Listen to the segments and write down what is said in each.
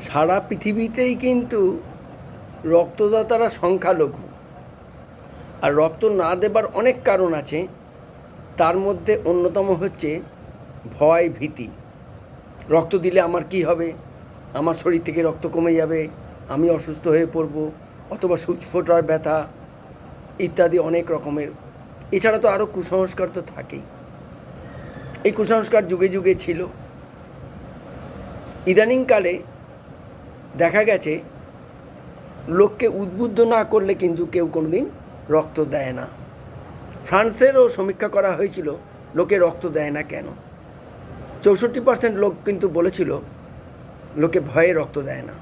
সারা পৃথিবীতেই কিন্তু রক্তদাতারা সংখ্যালঘু। আর রক্ত না দেবার অনেক কারণ আছে, তার মধ্যে অন্যতম হচ্ছে ভয়, ভীতি। রক্ত দিলে আমার কি হবে, আমার শরীর থেকে রক্ত কমে যাবে, আমি অসুস্থ হয়ে পড়ব, অথবা সূচফোঁটার ব্যথা ইত্যাদি অনেক রকমের। এছাড়া তো আরও কুসংস্কার তো থাকেই। এই কুসংস্কার যুগে যুগে ছিল। ইদানিংকালে দেখা গেছে লোককে উদ্বুদ্ধ না করলে কিন্তু কেউ কোনোদিন রক্ত দেয় না। ফ্রান্সেরও সমীক্ষা করা হয়েছিল লোকে রক্ত দেয় না কেন। 64% লোক কিন্তু বলেছিল লোকে ভয়ে রক্ত দেয় না।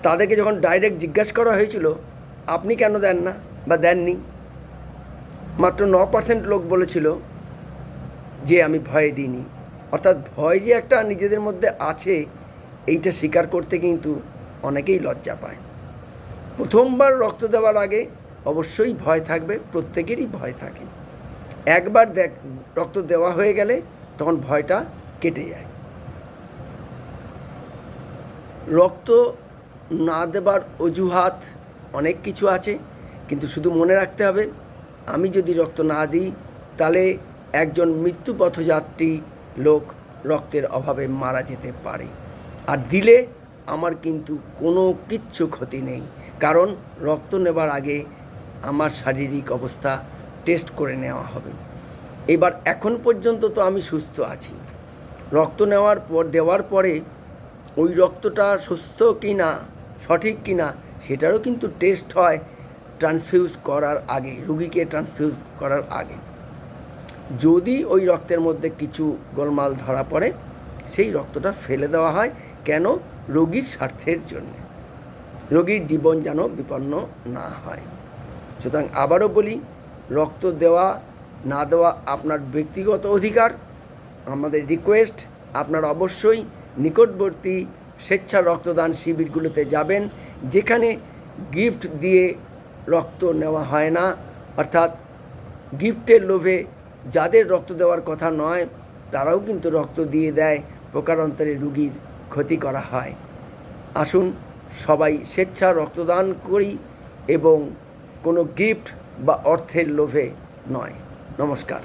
তাদেরকে যখন ডাইরেক্ট জিজ্ঞাসা করা হয়েছিল আপনি কেন দেন না বা দেননি, মাত্র 9% লোক বলেছিল যে আমি ভয়ে দিইনি। অর্থাৎ ভয় যে একটা নিজেদের মধ্যে আছে, এইটা স্বীকার করতে কিন্তু অনেকেই লজ্জা পায়। প্রথমবার রক্ত দেওয়ার আগে অবশ্যই ভয় থাকবে, প্রত্যেকেরই ভয় থাকে। একবার রক্ত দেওয়া হয়ে গেলে তখন ভয়টা কেটে যায়। রক্ত না দেবার অজুহাত অনেক কিছু আছে, কিন্তু শুধু মনে রাখতে হবে আমি যদি রক্ত না দিই তাহলে একজন মৃত্যুপথযাত্রী লোক রক্তের অভাবে মারা যেতে পারে। আর দিলে আমার কিন্তু কোনো কিচ্ছু ক্ষতি নেই, কারণ রক্ত নেবার আগে আমার শারীরিক অবস্থা টেস্ট করে নেওয়া হবে। এবার এখন পর্যন্ত তো আমি সুস্থ আছি। রক্ত দেওয়ার পরে ওই রক্তটা সুস্থ কি না, সঠিক কি না, সেটারও কিন্তু টেস্ট হয় ট্রান্সফিউজ করার আগে, রুগীকে ট্রান্সফিউজ করার আগে। যদি ওই রক্তের মধ্যে কিছু গোলমাল ধরা পড়ে সেই রক্তটা ফেলে দেওয়া হয়। কেন? রোগীর স্বার্থের জন্য, রোগীর জীবন যেন বিপন্ন না হয়। সুতরাং আবারও বলি, রক্ত দেওয়া না দেওয়া আপনার ব্যক্তিগত অধিকার। আমাদের রিকোয়েস্ট, আপনারা অবশ্যই নিকটবর্তী স্বেচ্ছা রক্তদান শিবিরগুলোতে যাবেন, যেখানে গিফট দিয়ে রক্ত নেওয়া হয় না। অর্থাৎ গিফটের লোভে যাদের রক্ত দেওয়ার কথা নয় তারাও কিন্তু রক্ত দিয়ে দেয়, প্রকারান্তরে রুগীর ক্ষতি করা হয়। আসুন সবাই স্বেচ্ছা রক্তদান করি এবং কোনো গিফট বা অর্থের লোভে নয়। নমস্কার।